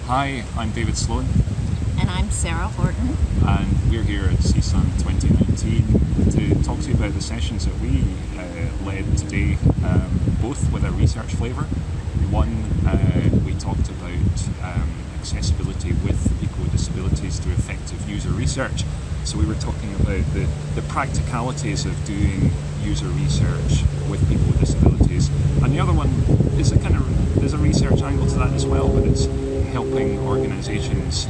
Hi, I'm David Sloan. And I'm Sarah Horton. And we're here at CSUN 2019 to talk to you about the sessions that we led today, both with a research flavour. One, we talked about accessibility with people with disabilities through effective user research. So we were talking about the practicalities of doing user research with people with disabilities. And the other one is there's a research angle to that as well, but it's helping organisations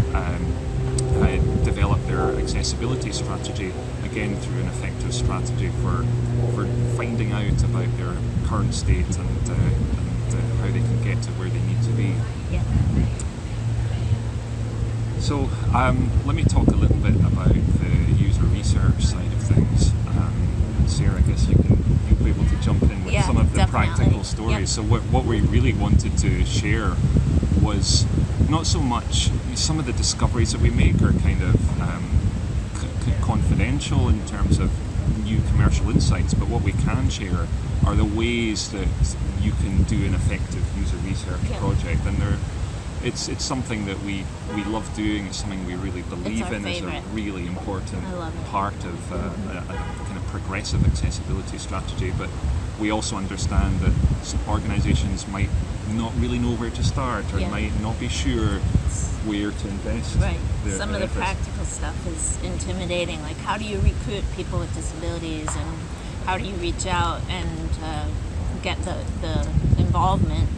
develop their accessibility strategy, again through an effective strategy for finding out about their current state and how they can get to where they need to be. Yeah. So let me talk a little bit about the user research side of things. Sarah, I guess you'll be able to jump in with some of the practical stories. Yep. So what we really wanted to share was not so much some of the discoveries that we make are kind of confidential in terms of new commercial insights, but what we can share are the ways that you can do an effective user research project, and it's something that we love doing. It's something we really believe in as a really important part of a kind of progressive accessibility strategy. But we also understand that some organisations might not really know where to start, or might not be sure where to invest. Right. Some of the practical stuff is intimidating. Like, how do you recruit people with disabilities, and how do you reach out and get the involvement?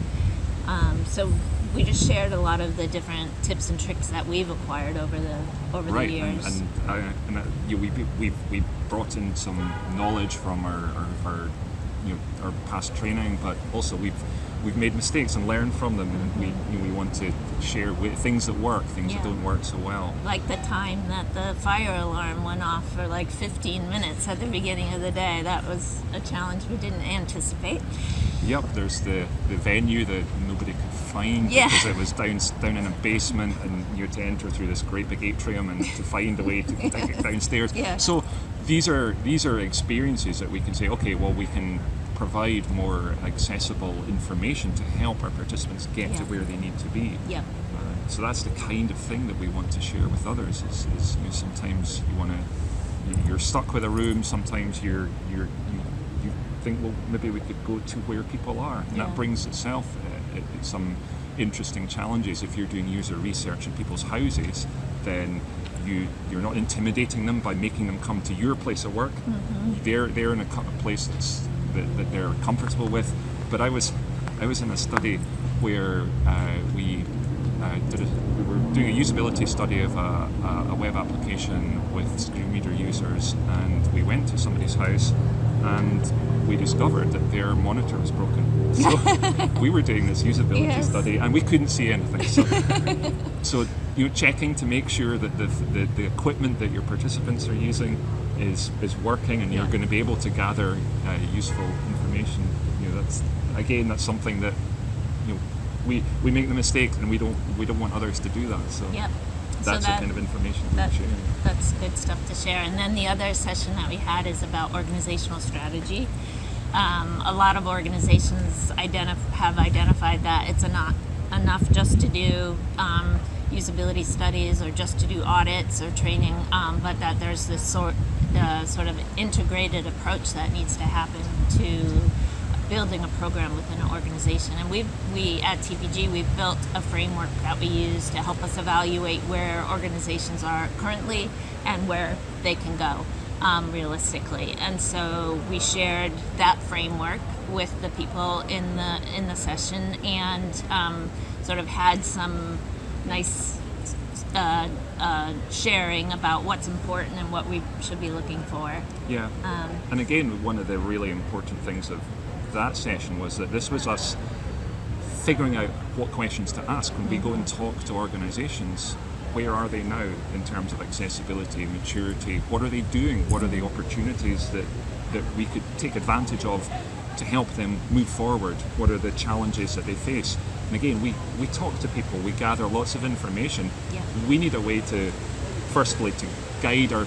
So we just shared a lot of the different tips and tricks that we've acquired over the years. We brought in some knowledge from our past training, but also we've made mistakes and learned from them, and we want to share things that work, things that don't work so well. Like the time that the fire alarm went off for like 15 minutes at the beginning of the day. That was a challenge we didn't anticipate. Yep, there's the venue that nobody could find because it was down in a basement, and you had to enter through this great big atrium and to find a way to get downstairs. So these are experiences that we can say, okay, well, we can provide more accessible information to help our participants get to where they need to be. So that's the kind of thing that we want to share with others. Is sometimes you're stuck with a room. Sometimes you think, well, maybe we could go to where people are, and that brings itself some interesting challenges. If you're doing user research in people's houses, then you're not intimidating them by making them come to your place of work. They're in a place that they're comfortable with. But I was in a study where we were doing a usability study of a web application with screen reader users, and we went to somebody's house and we discovered that their monitor was broken. So we were doing this usability study and we couldn't see anything. So checking to make sure that the equipment that your participants are using is working, and you're going to be able to gather useful information. That's something that we make the mistake, and we don't want others to do that. So that's the kind of information we're sharing. That's good stuff to share. And then the other session that we had is about organizational strategy. A lot of organizations have identified that it's not enough just to do usability studies or just to do audits or training, but that there's this sort of integrated approach that needs to happen to building a program within an organization. And we at TPG, we've built a framework that we use to help us evaluate where organizations are currently and where they can go realistically. And so we shared that framework with the people in the session, and sort of had some nice sharing about what's important and what we should be looking for. And again, one of the really important things of that session was that this was us figuring out what questions to ask when we go and talk to organizations. Where are they now in terms of accessibility, maturity? What are they doing? What are the opportunities that we could take advantage of to help them move forward? What are the challenges that they face? And again, we talk to people, we gather lots of information. We need a way to firstly to guide our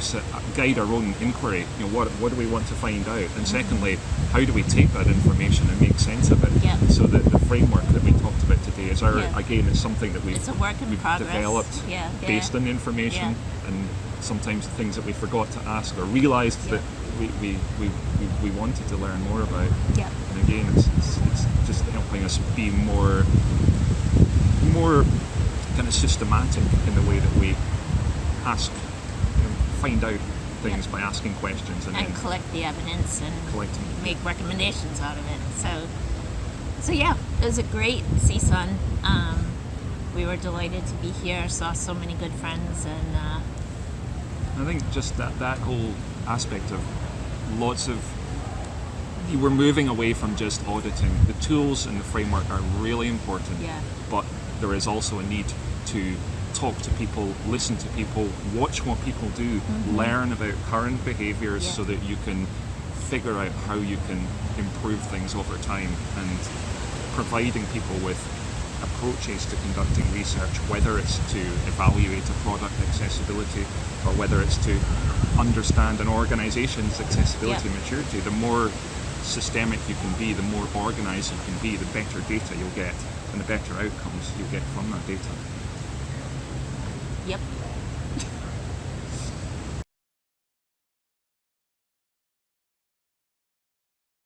own inquiry. You know, what do we want to find out, and secondly, how do we take that information and make sense of it? Yeah. So that the framework that we talked about today is again, it's something that it's a work in progress. developed based on information, and sometimes things that we forgot to ask or realized that we wanted to learn more about. Yeah. And again, it's just helping us be more kind of systematic in the way that we ask, find out things by asking questions and then collect the evidence and collecting. make recommendations out of it. So yeah, it was a great CSUN. We were delighted to be here. Saw so many good friends, and I think just that whole aspect of we're moving away from just auditing. The tools and the framework are really important, but there is also a need to talk to people, listen to people, watch what people do, learn about current behaviors so that you can figure out how you can improve things over time, and providing people with approaches to conducting research, whether it's to evaluate a product accessibility or whether it's to understand an organization's accessibility maturity. The more systemic you can be, the more organized you can be, the better data you'll get and the better outcomes you'll get from that data. Yep.